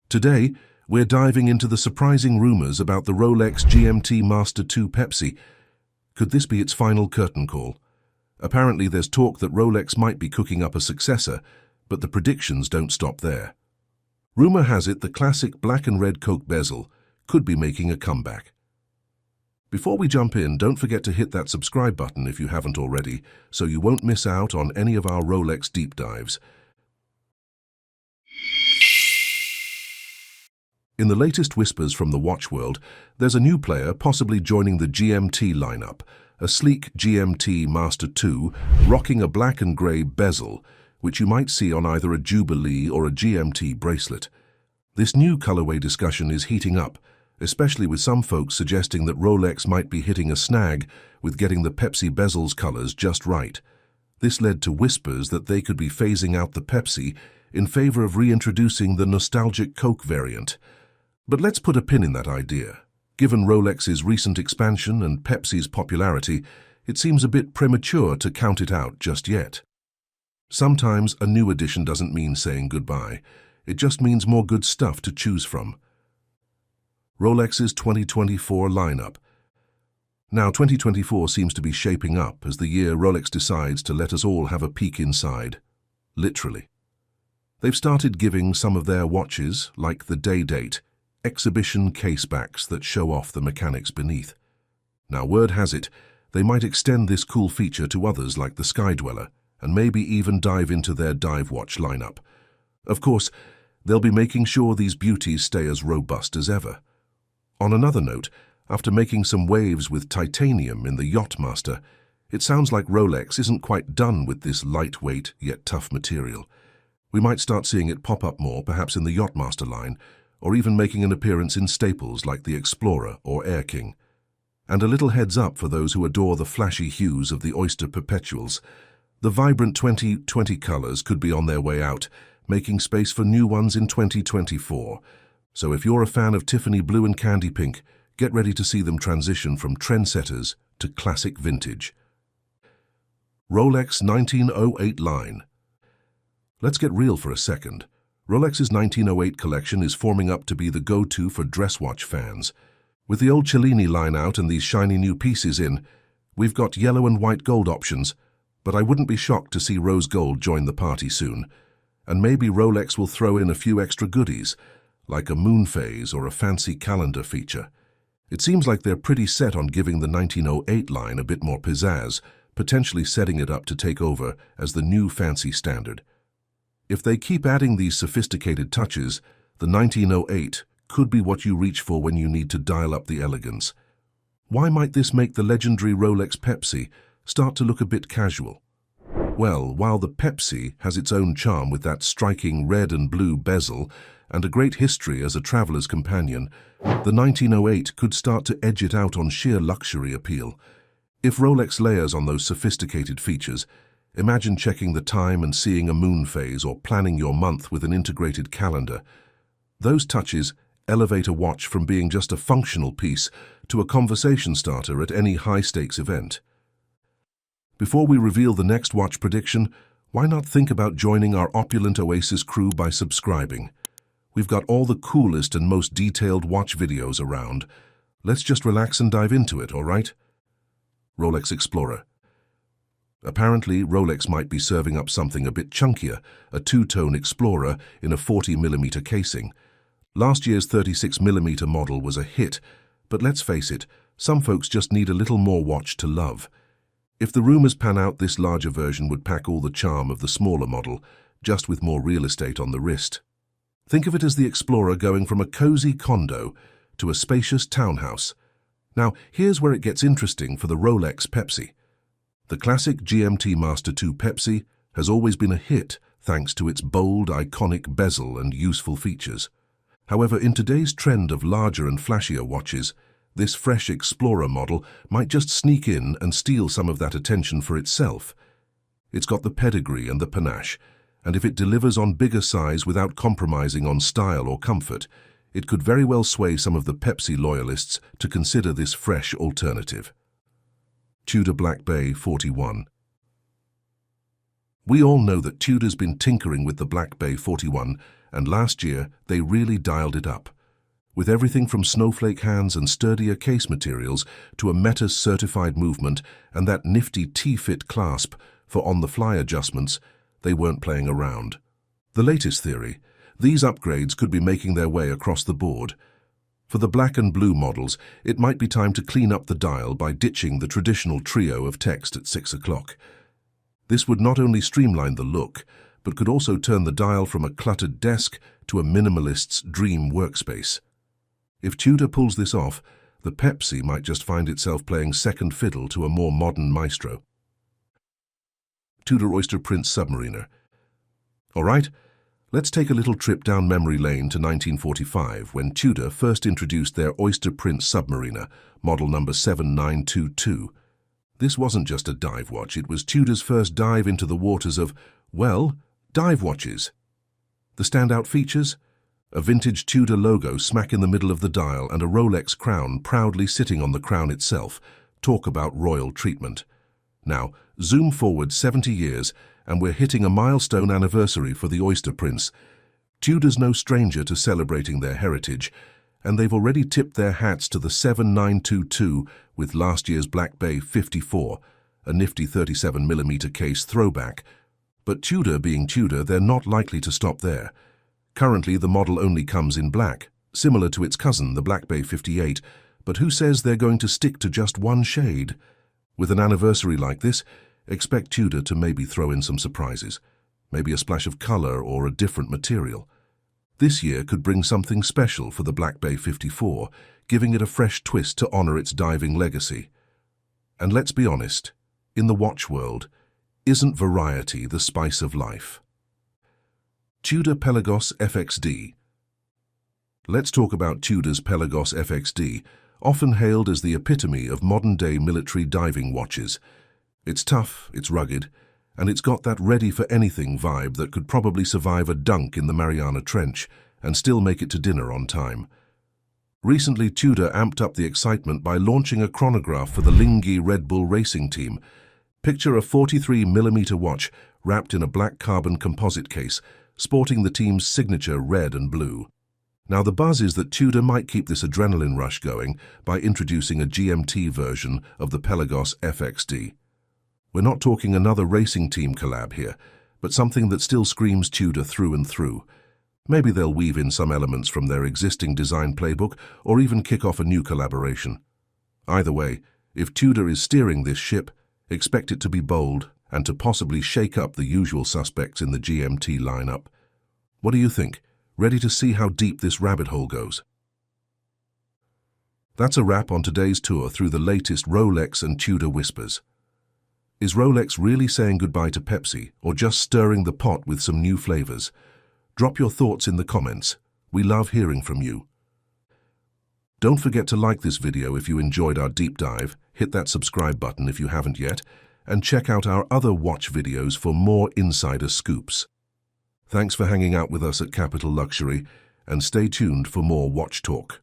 Today, we're diving into the surprising rumors about the Rolex GMT Master 2 Pepsi. Could this be its final curtain call? Apparently, there's talk that Rolex might be cooking up a successor, but the predictions don't stop there. Rumor has it the classic black and red Coke bezel could be making a comeback. Before we jump in, don't forget to hit that subscribe button if you haven't already, so you won't miss out on any of our Rolex deep dives. In the latest whispers from the watch world, there's a new player possibly joining the GMT lineup, a sleek GMT Master 2 rocking a black and grey bezel, which you might see on either a Jubilee or a GMT bracelet. This new colorway discussion is heating up, especially with some folks suggesting that Rolex might be hitting a snag with getting the Pepsi bezel's colors just right. This led to whispers that they could be phasing out the Pepsi in favor of reintroducing the nostalgic Coke variant. But let's put a pin in that idea. Given Rolex's recent expansion and Pepsi's popularity, it seems a bit premature to count it out just yet. Sometimes a new addition doesn't mean saying goodbye. It just means more good stuff to choose from. Rolex's 2024 lineup. Now, 2024 seems to be shaping up as the year Rolex decides to let us all have a peek inside. Literally. They've started giving some of their watches, like the day date, exhibition casebacks that show off the mechanics beneath. Now, word has it, they might extend this cool feature to others like the Sky Dweller, and maybe even dive into their dive watch lineup. Of course, they'll be making sure these beauties stay as robust as ever. On another note, after making some waves with titanium in the Yacht Master, it sounds like Rolex isn't quite done with this lightweight yet tough material. We might start seeing it pop up more, perhaps in the Yacht Master line, or even making an appearance in staples like the Explorer or Air King. And a little heads up for those who adore the flashy hues of the Oyster Perpetuals. The vibrant 2020 colors could be on their way out, making space for new ones in 2024. So if you're a fan of Tiffany blue and candy pink, get ready to see them transition from trendsetters to classic vintage. Rolex 1908 line. Let's get real for a second. Rolex's 1908 collection is forming up to be the go-to for dress watch fans. With the old Cellini line out and these shiny new pieces in, we've got yellow and white gold options, but I wouldn't be shocked to see rose gold join the party soon. And maybe Rolex will throw in a few extra goodies, like a moon phase or a fancy calendar feature. It seems like they're pretty set on giving the 1908 line a bit more pizzazz, potentially setting it up to take over as the new fancy standard. If they keep adding these sophisticated touches, the 1908 could be what you reach for when you need to dial up the elegance. Why might this make the legendary Rolex Pepsi start to look a bit casual? Well, while the Pepsi has its own charm with that striking red and blue bezel and a great history as a traveler's companion, the 1908 could start to edge it out on sheer luxury appeal. If Rolex layers on those sophisticated features, imagine checking the time and seeing a moon phase or planning your month with an integrated calendar. Those touches elevate a watch from being just a functional piece to a conversation starter at any high-stakes event. Before we reveal the next watch prediction, why not think about joining our opulent Oasis crew by subscribing? We've got all the coolest and most detailed watch videos around. Let's just relax and dive into it, all right? Rolex Explorer. Apparently, Rolex might be serving up something a bit chunkier, a two-tone Explorer in a 40mm casing. Last year's 36mm model was a hit, but let's face it, some folks just need a little more watch to love. If the rumors pan out, this larger version would pack all the charm of the smaller model, just with more real estate on the wrist. Think of it as the Explorer going from a cozy condo to a spacious townhouse. Now, here's where it gets interesting for the Rolex Pepsi. The classic GMT Master 2 Pepsi has always been a hit thanks to its bold, iconic bezel and useful features. However, in today's trend of larger and flashier watches, this fresh Explorer model might just sneak in and steal some of that attention for itself. It's got the pedigree and the panache, and if it delivers on bigger size without compromising on style or comfort, it could very well sway some of the Pepsi loyalists to consider this fresh alternative. Tudor Black Bay 41. We all know that Tudor's been tinkering with the Black Bay 41 and last year they really dialed it up. With everything from snowflake hands and sturdier case materials to a Metis-certified movement and that nifty T-fit clasp for on-the-fly adjustments, they weren't playing around. The latest theory: these upgrades could be making their way across the board. For the black and blue models, it might be time to clean up the dial by ditching the traditional trio of text at 6 o'clock. This would not only streamline the look, but could also turn the dial from a cluttered desk to a minimalist's dream workspace. If Tudor pulls this off, the Pepsi might just find itself playing second fiddle to a more modern maestro. Tudor Oyster Prince Submariner. All right, let's take a little trip down memory lane to 1945, when Tudor first introduced their Oyster Prince Submariner, model number 7922. This wasn't just a dive watch, it was Tudor's first dive into the waters of, well, dive watches. The standout features? A vintage Tudor logo smack in the middle of the dial and a Rolex crown proudly sitting on the crown itself. Talk about royal treatment. Now, zoom forward 70 years and we're hitting a milestone anniversary for the Oyster Prince. Tudor's no stranger to celebrating their heritage, and they've already tipped their hats to the 7922 with last year's Black Bay 54, a nifty 37mm case throwback. But Tudor being Tudor, they're not likely to stop there. Currently, the model only comes in black, similar to its cousin, the Black Bay 58, but who says they're going to stick to just one shade? With an anniversary like this, expect Tudor to maybe throw in some surprises, maybe a splash of color or a different material. This year could bring something special for the Black Bay 54, giving it a fresh twist to honor its diving legacy. And let's be honest, in the watch world, isn't variety the spice of life? Tudor Pelagos FXD. Let's talk about Tudor's Pelagos FXD, often hailed as the epitome of modern-day military diving watches. It's tough, it's rugged, and it's got that ready-for-anything vibe that could probably survive a dunk in the Mariana Trench and still make it to dinner on time. Recently, Tudor amped up the excitement by launching a chronograph for the Linghi Red Bull racing team. Picture a 43mm watch wrapped in a black carbon composite case, sporting the team's signature red and blue. Now the buzz is that Tudor might keep this adrenaline rush going by introducing a GMT version of the Pelagos FXD. We're not talking another racing team collab here, but something that still screams Tudor through and through. Maybe they'll weave in some elements from their existing design playbook or even kick off a new collaboration. Either way, if Tudor is steering this ship, expect it to be bold and to possibly shake up the usual suspects in the GMT lineup. What do you think? Ready to see how deep this rabbit hole goes? That's a wrap on today's tour through the latest Rolex and Tudor whispers. Is Rolex really saying goodbye to Pepsi or just stirring the pot with some new flavors? Drop your thoughts in the comments. We love hearing from you. Don't forget to like this video if you enjoyed our deep dive, hit that subscribe button if you haven't yet, and check out our other watch videos for more insider scoops. Thanks for hanging out with us at Capital Luxury, and stay tuned for more watch talk.